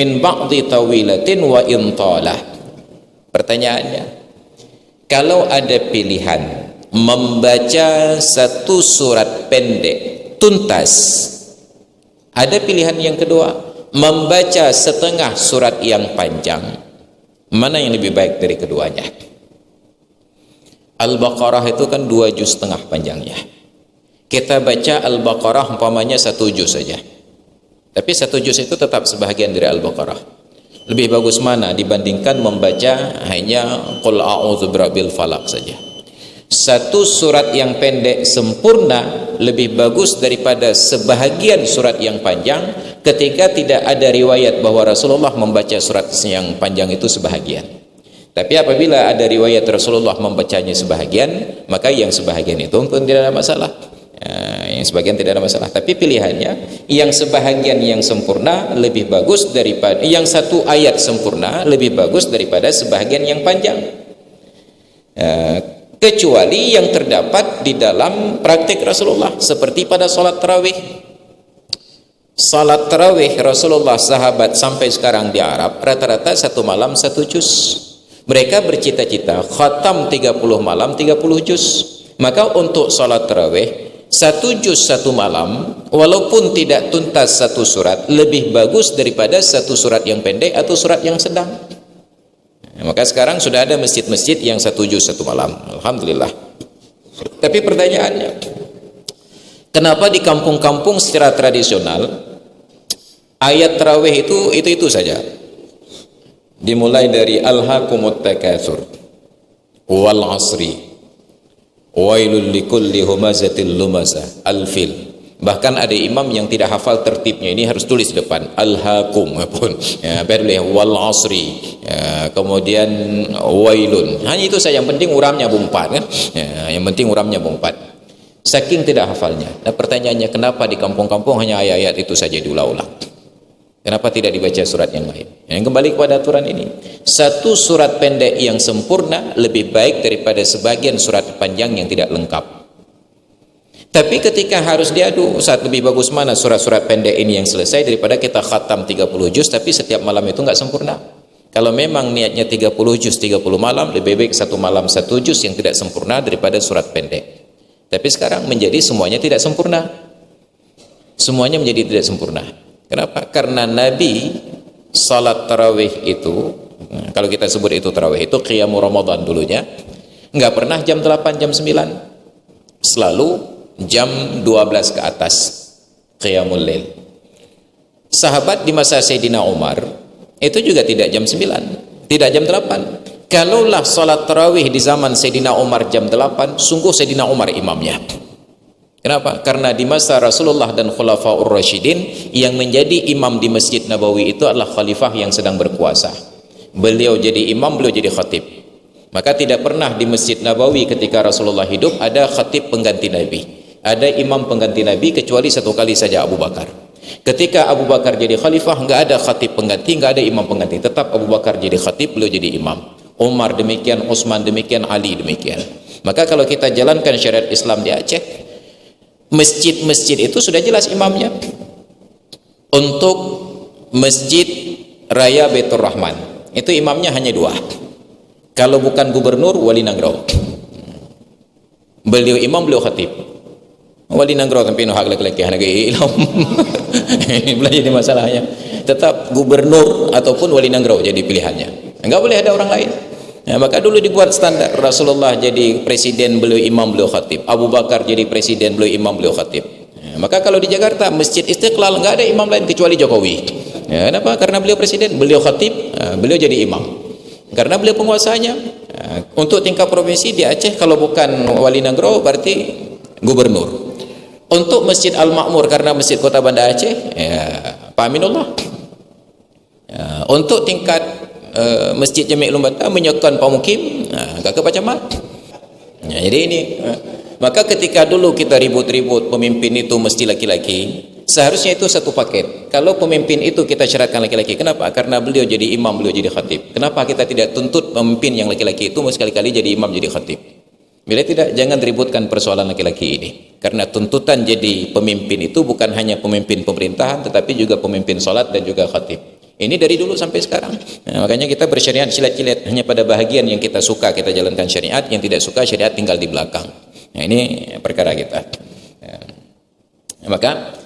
wa intalah. Pertanyaannya, kalau ada pilihan membaca satu surat pendek tuntas, ada pilihan yang kedua membaca setengah surat yang panjang, mana yang lebih baik dari keduanya? Al-Baqarah itu kan 2 juz setengah panjangnya. Kita baca Al-Baqarah umpamanya 1 juz saja, tapi 1 juz itu tetap sebahagian dari Al-Baqarah. Lebih bagus mana dibandingkan membaca hanya Qul a'udzu birabbil falaq saja? Satu surat yang pendek sempurna lebih bagus daripada sebahagian surat yang panjang, ketika tidak ada riwayat bahwa Rasulullah membaca surat yang panjang itu sebahagian. Tapi apabila ada riwayat Rasulullah membacanya sebahagian, maka yang sebahagian itu pun tidak ada masalah. Yang sebahagian tidak ada masalah. Tapi pilihannya, yang sebahagian yang sempurna lebih bagus daripada yang satu ayat sempurna lebih bagus daripada sebahagian yang panjang. Kecuali yang terdapat di dalam praktik Rasulullah, seperti pada salat tarawih. Salat tarawih Rasulullah sahabat sampai sekarang di Arab rata-rata 1 malam 1 juz. Mereka bercita-cita khatam 30 malam 30 juz. Maka untuk salat tarawih 1 juz 1 malam, walaupun tidak tuntas 1 surat, lebih bagus daripada 1 surat yang pendek atau surat yang sedang. Maka sekarang sudah ada masjid-masjid yang 1 juz 1 malam, alhamdulillah. Tapi pertanyaannya, kenapa di kampung-kampung secara tradisional ayat tarawih itu saja? Dimulai dari alhaakumut takatsur wal asri wailul likulli humazatil lumazah al-fil. Bahkan ada imam yang tidak hafal tertibnya, ini harus tulis depan alhaakum pun ya, wal asri ya, kemudian wailun, hanya itu saja, yang penting uramnya bumpat kan ya, yang penting uramnya bumpat, saking tidak hafalnya. Nah pertanyaannya, kenapa di kampung-kampung hanya ayat-ayat itu saja diulang-ulang? Kenapa tidak dibaca surat yang lain? Yang kembali kepada aturan ini, satu surat pendek yang sempurna lebih baik daripada sebagian surat panjang yang tidak lengkap. Tapi ketika harus diadu, saat lebih bagus mana surat-surat pendek ini yang selesai daripada kita khatam 30 juz tapi setiap malam itu enggak sempurna. Kalau memang niatnya 30 juz 30 malam, lebih baik 1 malam 1 juz yang tidak sempurna daripada surat pendek. Tapi sekarang menjadi semuanya tidak sempurna. Semuanya menjadi tidak sempurna. Kenapa? Karena Nabi salat tarawih itu, kalau kita sebut itu tarawih, itu qiyamul Ramadan dulunya, nggak pernah jam 8, jam 9, selalu jam 12 ke atas qiyamul lail. Sahabat di masa Sayyidina Umar itu juga tidak jam 9, tidak jam 8. Kalaulah salat tarawih di zaman Sayyidina Umar jam 8, sungguh Sayyidina Umar imamnya. Kenapa? Karena di masa Rasulullah dan Khulafaur Rasyidin, yang menjadi imam di Masjid Nabawi itu adalah khalifah yang sedang berkuasa. Beliau jadi imam, beliau jadi khatib. Maka tidak pernah di Masjid Nabawi ketika Rasulullah hidup ada khatib pengganti Nabi, ada imam pengganti Nabi, kecuali 1 kali saja Abu Bakar. Ketika Abu Bakar jadi khalifah, nggak ada khatib pengganti, nggak ada imam pengganti, tetap Abu Bakar jadi khatib, beliau jadi imam. Umar demikian, Utsman demikian, Ali demikian. Maka kalau kita jalankan syariat Islam di Aceh, Masjid-masjid itu sudah jelas imamnya. Untuk Masjid Raya Baitur Rahman itu imamnya hanya 2. Kalau bukan gubernur, wali Nanggro. Beliau imam, beliau khatib. Wali Nanggro tapi no hak laki-laki hanya ilmu. Ini belum jadi masalahnya. Tetap gubernur ataupun wali Nanggro jadi pilihannya. Enggak boleh ada orang lain. Ya, maka dulu dibuat standar. Rasulullah jadi presiden, beliau imam, beliau khatib. Abu Bakar jadi presiden, beliau imam, beliau khatib. Ya, maka kalau di Jakarta Masjid Istiqlal enggak ada imam lain kecuali Jokowi. Ya, kenapa? Karena beliau presiden, beliau khatib, beliau jadi imam. Karena beliau penguasanya. Untuk tingkat provinsi di Aceh kalau bukan wali Nanggro berarti gubernur. Untuk Masjid Al-Makmur karena Masjid Kota Banda Aceh, ya, Pak Aminullah. Ya, untuk tingkat Masjid Jami' Lumbata menyokong pemukim, kakak Pak Camat. Ya, jadi ini maka ketika dulu kita ribut-ribut pemimpin itu mesti laki-laki, seharusnya itu satu paket. Kalau pemimpin itu kita syaratkan laki-laki, kenapa? Karena beliau jadi imam, beliau jadi khatib. Kenapa kita tidak tuntut pemimpin yang laki-laki itu sekali-kali jadi imam, jadi khatib? Bila tidak, jangan ributkan persoalan laki-laki ini. Karena tuntutan jadi pemimpin itu bukan hanya pemimpin pemerintahan, tetapi juga pemimpin sholat dan juga khatib. Ini dari dulu sampai sekarang. Nah, makanya kita bersyariat cilet-cilet. Hanya pada bahagian yang kita suka kita jalankan syariat, yang tidak suka syariat tinggal di belakang. Nah, ini perkara kita. Maka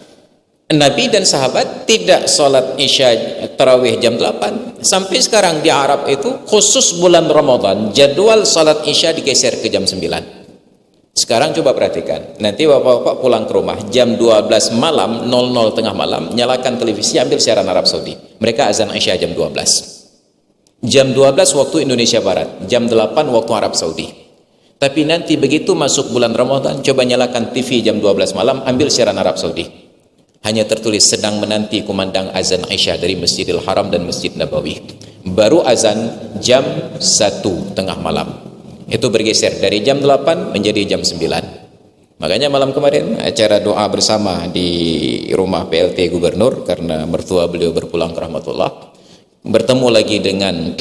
Nabi dan sahabat tidak sholat isya tarawih jam 8. Sampai sekarang di Arab itu khusus bulan Ramadan jadwal sholat isya digeser ke jam 9. Sekarang coba perhatikan, nanti bapak-bapak pulang ke rumah jam 12 malam, 00 tengah malam, nyalakan televisi, ambil siaran Arab Saudi. Mereka azan isya jam 12. Jam 12 waktu Indonesia Barat, jam 8 waktu Arab Saudi. Tapi nanti begitu masuk bulan Ramadan, coba nyalakan TV jam 12 malam, ambil siaran Arab Saudi. Hanya tertulis sedang menanti kumandang azan isya dari Masjidil Haram dan Masjid Nabawi. Baru azan jam 1 tengah malam. Itu bergeser dari jam 8 menjadi jam 9. Makanya malam kemarin acara doa bersama di rumah PLT Gubernur karena mertua beliau berpulang ke rahmatullah. Bertemu lagi dengan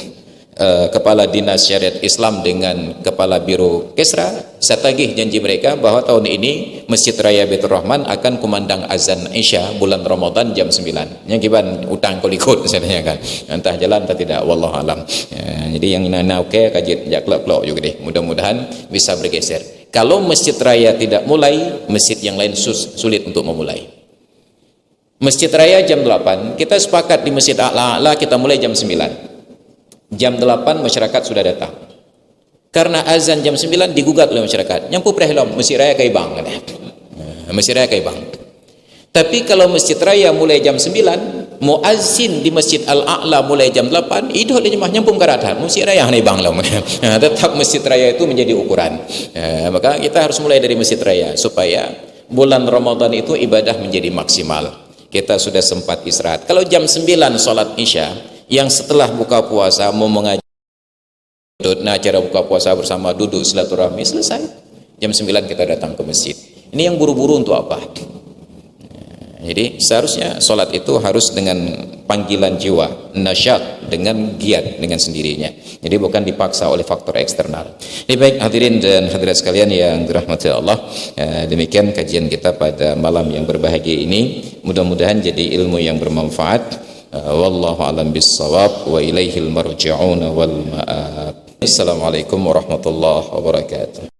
Kepala Dinas Syariat Islam dengan Kepala Biro Kesra. Saya tagih janji mereka bahwa tahun ini Masjid Raya Baitur Rahman akan kumandang azan Isya bulan Ramadan jam 9. Yang kiban utang kolikut misalnya kan. Entah jalan atau tidak, wallahu alam. Ya, jadi yang nana oke kajit jaklak-klok juga deh. Mudah-mudahan bisa bergeser. Kalau Masjid Raya tidak mulai, masjid yang lain sulit untuk memulai. Masjid Raya jam 8, kita sepakat di Masjid A'la kita mulai jam 9. Jam 8 masyarakat sudah datang. Karena azan jam 9 digugat oleh masyarakat. Nyampu prehelom Masjid Raya Kaibang. Masjid Raya Kaibang. Tapi kalau Masjid Raya mulai jam 9, muazzin di Masjid Al-A'la mulai jam 8, itu oleh jemaah nyampu karatan. Masjid Raya Kaibang lah. Tetap Masjid Raya itu menjadi ukuran. Maka kita harus mulai dari Masjid Raya supaya bulan Ramadan itu ibadah menjadi maksimal. Kita sudah sempat istirahat. Kalau jam 9 sholat Isya, yang setelah buka puasa mau mengaji, nah acara buka puasa bersama duduk silaturahmi selesai, jam 9 kita datang ke masjid. Ini yang buru-buru untuk apa? Jadi seharusnya sholat itu harus dengan panggilan jiwa, nasyat, dengan giat, dengan sendirinya. Jadi bukan dipaksa oleh faktor eksternal. Ini baik hadirin dan hadirat sekalian yang dirahmati Allah. Demikian kajian kita pada malam yang berbahagia ini. Mudah-mudahan jadi ilmu yang bermanfaat. Wallahu a'lam bis-shawab wa ilaihil marji'un wal ma'ab. Assalamualaikum warahmatullahi wabarakatuh.